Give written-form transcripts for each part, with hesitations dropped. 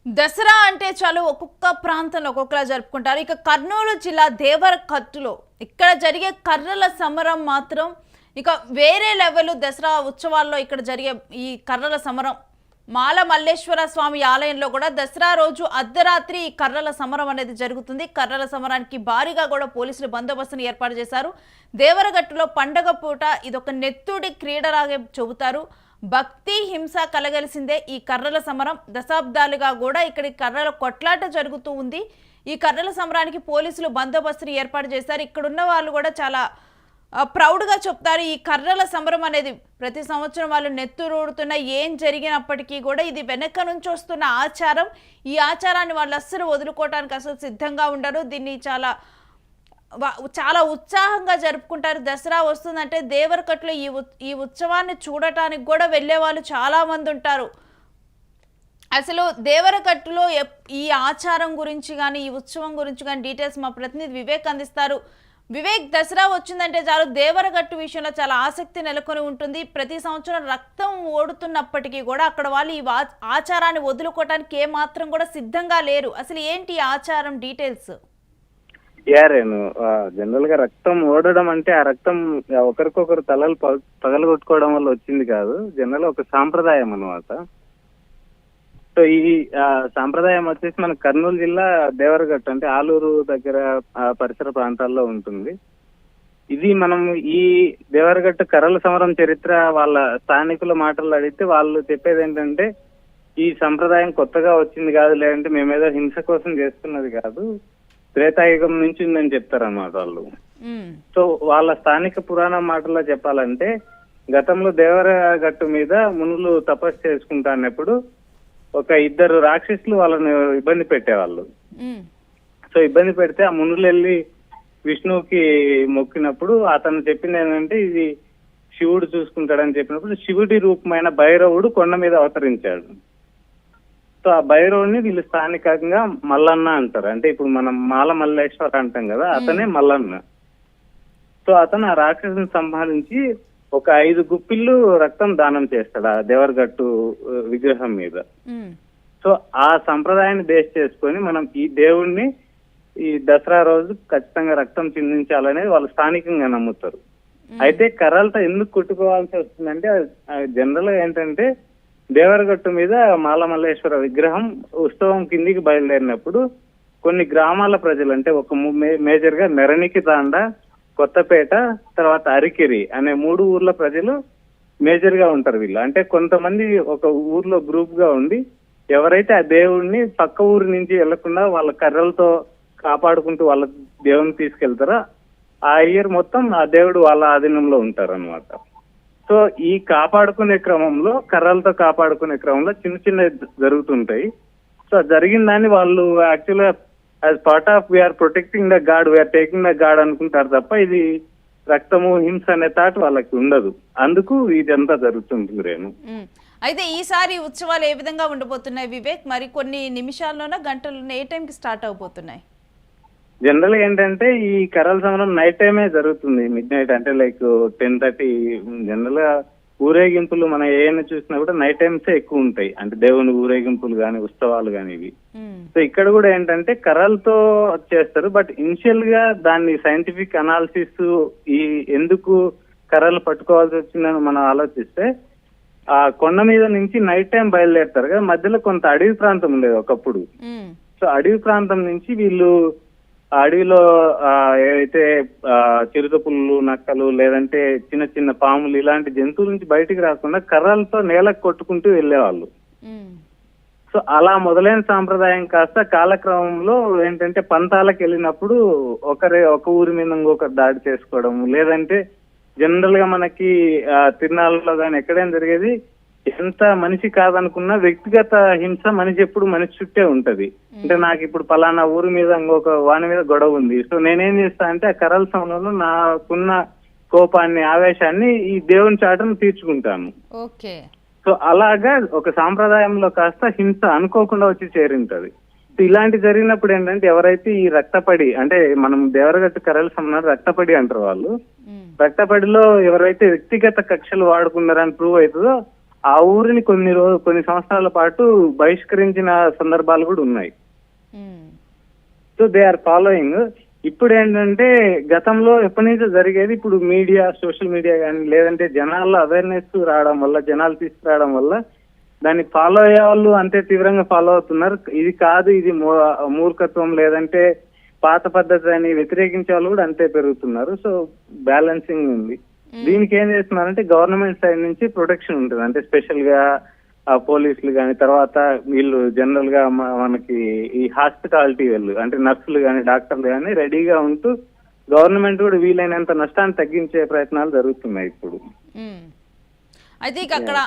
దసరా అంటే చాలు ఒక్కొక్క ప్రాంతంలో ఒక్కొక్కలా జరుపుకుంటారు. ఇక కర్నూలు జిల్లా దేవరకట్టులో ఇక్కడ జరిగే కర్రల సమరం మాత్రం ఇక వేరే లెవెల్. దసరా ఉత్సవాల్లో ఇక్కడ జరిగే ఈ కర్రల సమరం మాల మల్లేశ్వర స్వామి ఆలయంలో కూడా దసరా రోజు అర్ధరాత్రి ఈ కర్రల సమరం అనేది జరుగుతుంది. కర్రల సమరానికి భారీగా కూడా పోలీసులు బందోబస్తును ఏర్పాటు చేశారు. దేవరగట్టులో పండగ పూట ఇదొక నెత్తుడి క్రీడలాగే చెబుతారు. భక్తి హింస కలగలిసిందే ఈ కర్రల సమరం. దశాబ్దాలుగా కూడా ఇక్కడ కర్రల కొట్లాట జరుగుతూ ఉంది. ఈ కర్రల సమరానికి పోలీసులు బందోబస్తుని ఏర్పాటు చేశారు. ఇక్కడున్న వాళ్ళు కూడా చాలా ప్రౌడ్గా చెప్తారు. ఈ కర్రల సమరం అనేది ప్రతి సంవత్సరం వాళ్ళు నెత్తురుడుతున్న ఏం జరిగినప్పటికీ కూడా ఇది వెనక నుంచి వస్తున్న ఆచారం. ఈ ఆచారాన్ని వాళ్ళు అస్సలు వదులుకోవడానికి అసలు సిద్ధంగా ఉండరు. దీన్ని చాలా ఉత్సాహంగా జరుపుకుంటారు. దసరా వస్తుందంటే దేవరకట్లో ఈ ఉత్సవాన్ని చూడటానికి కూడా వెళ్ళే వాళ్ళు చాలా మంది ఉంటారు. అసలు దేవరకట్టులో ఈ ఆచారం గురించి కానీ ఈ ఉత్సవం గురించి కానీ డీటెయిల్స్ మా ప్రతినిధి వివేక్ అందిస్తారు. వివేక్, దసరా వచ్చిందంటే చాలు దేవరగట్టు విషయంలో చాలా ఆసక్తి నెలకొని ఉంటుంది. ప్రతి సంవత్సరం రక్తం ఓడుతున్నప్పటికీ కూడా అక్కడ వాళ్ళు ఈ ఆచారాన్ని వదులుకోవటానికి ఏమాత్రం కూడా సిద్ధంగా లేరు. అసలు ఏంటి ఆచారం డీటెయిల్స్? రేణు, జనరల్ గా రక్తం ఓడడం అంటే ఆ రక్తం ఒకరికొకరు తలలు పగలగొట్టుకోవడం వల్ల వచ్చింది కాదు. జనరల్ ఒక సాంప్రదాయం అన్నమాట. సో ఈ సాంప్రదాయం వచ్చేసి మన కర్నూలు జిల్లా దేవరగట్టు అంటే ఆలూరు దగ్గర పరిసర ప్రాంతాల్లో ఉంటుంది. ఇది మనం ఈ దేవరగట్టు కర్రల సమరం చరిత్ర వాళ్ళ స్థానికుల మాటలు అడిగితే వాళ్ళు చెప్పేది ఏంటంటే ఈ సంప్రదాయం కొత్తగా వచ్చింది కాదు, లేదంటే మేమేదో హింస కోసం చేస్తున్నది కాదు, త్రేతాయుగం నుంచి ఉందని చెప్తారన్నమాట వాళ్ళు. సో వాళ్ళ స్థానిక పురాణ మాటల్లో చెప్పాలంటే గతంలో దేవరగట్టు మీద మునులు తపస్సు చేసుకుంటానప్పుడు ఒక ఇద్దరు రాక్షసులు వాళ్ళని ఇబ్బంది పెట్టేవాళ్ళు. సో ఇబ్బంది పెడితే ఆ మునులు వెళ్ళి విష్ణువుకి మొక్కినప్పుడు అతను చెప్పింది ఏంటంటే ఇది శివుడు చూసుకుంటాడని చెప్పినప్పుడు శివుడి రూపమైన భైరవుడు కొండ మీద అవతరించాడు. సో ఆ భైరవుడిని వీళ్ళు స్థానికంగా మల్లన్న అంటారు. అంటే ఇప్పుడు మనం మాల మల్లేశ్వర అంటాం కదా, అతనే మల్లన్న. సో అతను ఆ రాక్షసుని సంహరించి ఒక 5 గుప్పిళ్ళు రక్తం దానం చేస్తాడు ఆ దేవరగట్టు విగ్రహం మీద. సో ఆ సంప్రదాయాన్ని బేస్ చేసుకొని మనం ఈ దేవుణ్ణి ఈ దసరా రోజు ఖచ్చితంగా రక్తం చిందించాలనేది వాళ్ళు స్థానికంగా నమ్ముతారు. అయితే కర్రలతో ఎందుకు కొట్టుకోవాల్సి వస్తుందంటే జనరల్ గా ఏంటంటే దేవరగట్టు మీద మాలమల్లేశ్వర విగ్రహం ఉత్సవం కిందికి బయలుదేరినప్పుడు కొన్ని గ్రామాల ప్రజలు అంటే ఒక మేజర్ గా నెరణికి తాండ, కొత్తపేట, తర్వాత అరికిరి అనే 3 ఊర్ల ప్రజలు మేజర్ గా ఉంటారు వీళ్ళు. అంటే కొంతమంది ఒక ఊర్లో గ్రూప్ గా ఉండి ఎవరైతే ఆ దేవుడిని పక్క ఊరి నుంచి వెళ్లకుండా వాళ్ళ కర్రలతో కాపాడుకుంటూ వాళ్ళ దేవుని తీసుకెళ్తారో ఆ ఇయర్ మొత్తం ఆ దేవుడు వాళ్ళ ఆధీనంలో ఉంటారు అనమాట. సో ఈ కాపాడుకునే క్రమంలో కర్రలతో కాపాడుకునే క్రమంలో చిన్న చిన్న జరుగుతుంటాయి. సో జరిగిన దాన్ని వాళ్ళు యాక్చువల్గా as part of we are protecting the god, we are taking the god అనుకుంటారు తప్ప ఇది రక్తము హింస అనే థాట్ వాళ్ళకి ఉండదు. అందుకు ఇదంతా జరుగుతుంది రేణు. అయితే ఈసారి ఉత్సవాలు ఏ విధంగా ఉండబోతున్నాయి వివేక్? మరి కొన్ని నిమిషాల్లోనే గంటల్లోనే ఏ టైంకి స్టార్ట్ అవబోతున్నాయి? జనరల్ గా ఏంటంటే ఈ కర్రల సమరం నైట్ టైమే జరుగుతుంది, మిడ్ నైట్ అంటే లైక్ 10:30. జనరల్ గా ఊరేగింపులు మనం ఏమైనా చూసినా కూడా నైట్ టైమ్సే ఎక్కువ ఉంటాయి, అంటే దేవుని ఊరేగింపులు కానీ ఉత్సవాలు కానీ ఇవి. సో ఇక్కడ కూడా ఏంటంటే కర్రలతో చేస్తారు. బట్ ఇనిషియల్ గా దాన్ని సైంటిఫిక్ అనాలిసిస్ ఈ ఎందుకు కర్రలు పట్టుకోవాల్సి వచ్చిందని మనం ఆలోచిస్తే ఆ కొండ మీద నుంచి నైట్ టైం బయలుదేరుతారు కదా, మధ్యలో కొంత అడవి ప్రాంతం ఉండేది ఒకప్పుడు. సో అడవి ప్రాంతం నుంచి వీళ్ళు అడవిలో ఏవైతే చిరుత పుల్లు, నక్కలు, లేదంటే చిన్న చిన్న పాములు ఇలాంటి జంతువుల నుంచి బయటికి రాకుండా కర్రలతో నేలకు కొట్టుకుంటూ వెళ్ళేవాళ్ళు. సో అలా మొదలైన సాంప్రదాయం కాస్త కాలక్రమంలో ఏంటంటే పంతాలకు వెళ్ళినప్పుడు ఒక ఊరి మీద ఇంకొకరు దాడి చేసుకోవడం, లేదంటే జనరల్ గా మనకి తిరునాళ్ళలో కానీ ఎక్కడైనా జరిగేది ఎంత మనిషి కాదనుకున్నా వ్యక్తిగత హింస మనిషి ఎప్పుడు మనిషి చుట్టే ఉంటది. అంటే నాకు ఇప్పుడు పలానా ఊరి మీద ఇంకొక వాని మీద గొడవ ఉంది, సో నేనేం చేస్తా అంటే ఆ కర్రల సమయంలో నాకున్న కోపాన్ని, ఆవేశాన్ని ఈ దేవుని చాటను తీర్చుకుంటాను. సో అలాగా ఒక సాంప్రదాయంలో కాస్త హింస అనుకోకుండా వచ్చి చేరింటది. ఇలాంటి జరిగినప్పుడు ఏంటంటే ఎవరైతే ఈ రక్తపడి, అంటే మనం దేవరగట్టు కర్రల సమయంలో రక్తపడి అంటారు వాళ్ళు, రక్తపడిలో ఎవరైతే వ్యక్తిగత కక్షలు వాడుకున్నారని ప్రూవ్ అవుతుందో ఆ ఊరిని కొన్ని సంవత్సరాల పాటు బహిష్కరించిన సందర్భాలు కూడా ఉన్నాయి. ఉమ్, సో దే ఆర్ ఫాలోయింగ్. ఇప్పుడు ఏంటంటే గతంలో ఎప్పటి నుంచో జరిగేది ఇప్పుడు మీడియా, సోషల్ మీడియా కానీ లేదంటే జనాల్లో అవేర్నెస్ రావడం వల్ల, జనాలు తీసుకురావడం వల్ల దాన్ని ఫాలో అయ్యే వాళ్ళు అంతే తీవ్రంగా ఫాలో అవుతున్నారు. ఇది కాదు, ఇది మూర్ఖత్వం లేదంటే పాత పద్ధతి అని వ్యతిరేకించే వాళ్ళు కూడా అంతే పెరుగుతున్నారు. సో బ్యాలెన్సింగ్ ఉంది. దీనికి ఏం చేస్తున్నారంటే గవర్నమెంట్ సైడ్ నుంచి ప్రొటెక్షన్ ఉంటుంది. అంటే స్పెషల్ గా పోలీసులు కానీ, తర్వాత వీళ్ళు జనరల్ గా మనకి ఈ హాస్పిటాలిటీ వాళ్ళు అంటే నర్సులు కానీ, డాక్టర్లు కానీ రెడీగా ఉంటూ గవర్నమెంట్ కూడా వీలైనంత నష్టాన్ని తగ్గించే ప్రయత్నాలు జరుగుతున్నాయి ఇప్పుడు. ఉమ్. అయితే ఇక అక్కడ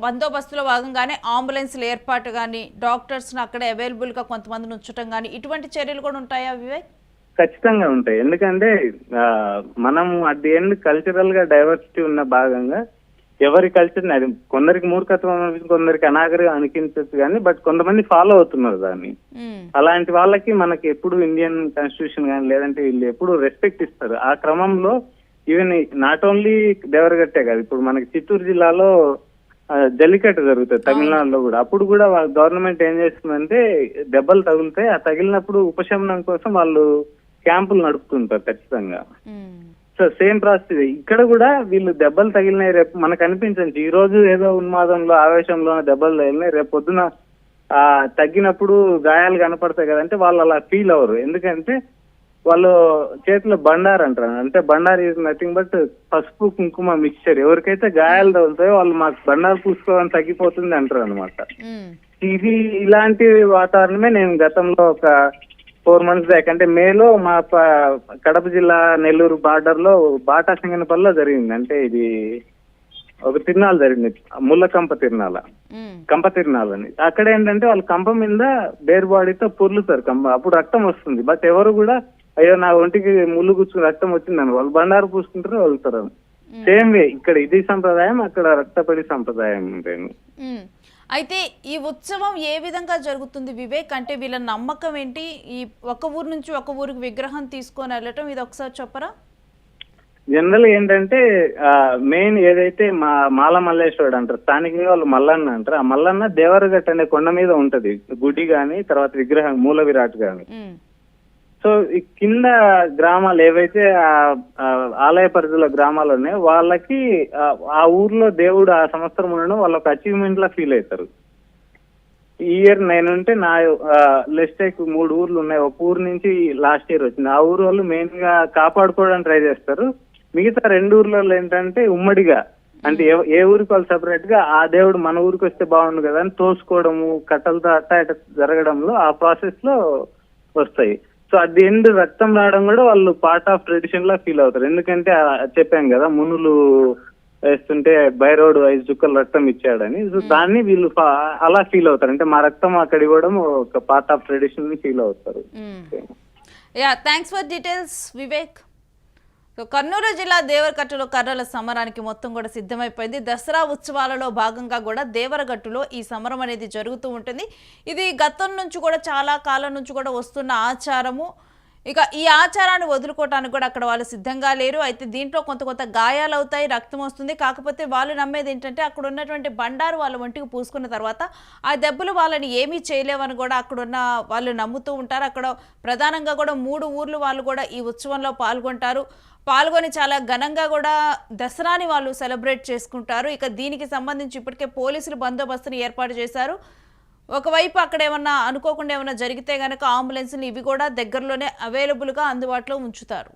బందోబస్తులో భాగంగానే అంబులెన్స్ల ఏర్పాటు కానీ, డాక్టర్స్ని అక్కడ అవైలబుల్గా కొంతమందిని ఉంచడం కానీ ఇటువంటి చర్యలు కూడా ఉంటాయా వివేక్? ఖచ్చితంగా ఉంటాయి. ఎందుకంటే మనం అట్ ది ఎండ్ కల్చరల్ గా డైవర్సిటీ ఉన్న భాగంగా ఎవరి కల్చర్ అది కొందరికి మూర్ఖత్వం అనిపించి, కొందరికి అనాగరిగా అనిపించచ్చు కానీ బట్ కొంతమంది ఫాలో అవుతున్నారు దాన్ని. అలాంటి వాళ్ళకి మనకి ఎప్పుడు ఇండియన్ కాన్స్టిట్యూషన్ కానీ లేదంటే వీళ్ళు ఎప్పుడు రెస్పెక్ట్ ఇస్తారు. ఆ క్రమంలో ఈవెన్ నాట్ ఓన్లీ దేవరగట్టే కాదు, ఇప్పుడు మనకి చిత్తూరు జిల్లాలో జల్లికట్టు జరుగుతుంది తమిళనాడులో కూడా. అప్పుడు కూడా గవర్నమెంట్ ఏం చేస్తుందంటే దెబ్బలు తగులుతాయి, ఆ తగిలినప్పుడు ఉపశమనం కోసం వాళ్ళు క్యాంపులు నడుపుతుంటారు ఖచ్చితంగా. సో సేమ్ ప్రాసెస్ ఇక్కడ కూడా. వీళ్ళు దెబ్బలు తగిలినాయి రేపు మనకు అనిపించచ్చు, ఈ రోజు ఏదో ఉన్మాదంలో ఆవేశంలో దెబ్బలు తగిలినాయి, రేపు పొద్దున తగ్గినప్పుడు గాయాలు కనపడతాయి కదంటే వాళ్ళు అలా ఫీల్ అవ్వరు. ఎందుకంటే వాళ్ళు చేతిలో బండారు అంటారు. అంటే బండారు ఈజ్ నథింగ్ బట్ పసుపు కుంకుమ మిక్చర్. ఎవరికైతే గాయాలు తగులుతాయో వాళ్ళు మాకు బండారు పూసుకోవడం తగ్గిపోతుంది అంటారు అనమాట. ఇది ఇలాంటి వాతావరణమే నేను గతంలో ఒక 4 months బ్యాక్ అంటే మేలో మా కడప జిల్లా నెల్లూరు బార్డర్ లో బాటా సింగనపల్లిలో జరిగింది. అంటే ఇది ఒక తిరునాళ్ళు జరిగింది, ముళ్ళకంప తిరునాళ, కంప తిరునాళ్ళు అని. అక్కడ ఏంటంటే వాళ్ళు కంప మీద బేర్ బాడీతో పొర్లుతారు కంప, అప్పుడు రక్తం వస్తుంది. బట్ ఎవరు కూడా అయ్యో నా ఒంటికి ముళ్ళు గుచ్చుకుని రక్తం వచ్చిందని వాళ్ళు బండారు పూసుకుంటారు, వెళ్తారు. సేమ్ వే ఇక్కడ ఇది సంప్రదాయం, అక్కడ రక్తపడి సంప్రదాయం ఉంటాయి. అయితే ఈ ఉత్సవం ఏ విధంగా జరుగుతుంది వివేక్? అంటే వీళ్ళ నమ్మకం ఏంటి? ఈ ఒక ఊరు నుంచి ఒక ఊరికి విగ్రహం తీసుకొని వెళ్ళటం, ఇది ఒకసారి చెప్పరా? జనరల్ ఏంటంటే మెయిన్ ఏదైతే మాల మల్లేశ్వరుడు అంటారు, స్థానికంగా వాళ్ళు మల్లన్న అంటారు. ఆ మల్లన్న దేవరగట్ట అనే కొండ మీద ఉంటది గుడి గాని, తర్వాత విగ్రహం మూల విరాట్ గాని. సో ఈ కింద గ్రామాలు ఏవైతే ఆలయ పరిధిలో గ్రామాలు ఉన్నాయో వాళ్ళకి ఆ ఊర్లో దేవుడు ఆ సంవత్సరం ఉండడం వాళ్ళొక అచీవ్మెంట్ లా ఫీల్ అవుతారు. ఈ ఇయర్ నేనుంటే నా లెస్ట్ 3 ఊర్లు ఉన్నాయి, ఒక ఊరు నుంచి లాస్ట్ ఇయర్ వచ్చింది. ఆ ఊరు వాళ్ళు మెయిన్ గా కాపాడుకోవడానికి ట్రై చేస్తారు. మిగతా 2 ఊర్లలో ఏంటంటే ఉమ్మడిగా అంటే ఏ ఊరికి వాళ్ళు సెపరేట్ గా ఆ దేవుడు మన ఊరికి వస్తే బాగుండు కదా అని తోసుకోవడము, కట్టలతో అట్ట జరగడంలో ఆ ప్రాసెస్ లో వస్తాయి. సో అట్ ది ఎండ్ రక్తం రావడం కూడా వాళ్ళు part of tradition law feel అవుతారు. ఎందుకంటే చెప్పాం కదా మునులు వేస్తుంటే బైరోడు 5 చుక్కలు రక్తం ఇచ్చాడని. సో దాన్ని వీళ్ళు అలా ఫీల్ అవుతారు. అంటే మా రక్తం అక్కడ ఇవ్వడం ఒక పార్ట్ ఆఫ్ ట్రెడిషన్ ని ఫీల్ అవుతారు. Thanks for details Vivek. So Kurnool జిల్లా దేవరగట్టులో కర్రల సమరానికి మొత్తం కూడా సిద్ధమైపోయింది. దసరా ఉత్సవాలలో భాగంగా కూడా దేవరగట్టులో ఈ సమరం అనేది జరుగుతూ ఉంటుంది. ఇది గతం నుంచి కూడా చాలా కాలం నుంచి కూడా వస్తున్న ఆచారము. ఇక ఈ ఆచారాన్ని వదులుకోవటానికి కూడా అక్కడ వాళ్ళు సిద్ధంగా లేరు. అయితే దీంట్లో కొంత గాయాలు అవుతాయి, రక్తం వస్తుంది. కాకపోతే వాళ్ళు నమ్మేది ఏంటంటే అక్కడ ఉన్నటువంటి బండారు వాళ్ళ ఒంటికి పూసుకున్న తర్వాత ఆ దెబ్బలు వాళ్ళని ఏమీ చేయలేవని కూడా అక్కడున్న వాళ్ళు నమ్ముతూ ఉంటారు. అక్కడ ప్రధానంగా కూడా 3 ఊర్లు వాళ్ళు కూడా ఈ ఉత్సవంలో పాల్గొని చాలా ఘనంగా కూడా దసరాని వాళ్ళు సెలబ్రేట్ చేసుకుంటారు. ఇక దీనికి సంబంధించి ఇప్పటికే పోలీసులు బందోబస్తుని ఏర్పాటు చేశారు. ఒకవైపు అక్కడ ఏమన్నా అనుకోకుండా ఏమన్నా జరిగితే కనుక అంబులెన్స్ని ఇవి కూడా దగ్గరలోనే అవైలబుల్గా అందుబాటులో ఉంచుతారు.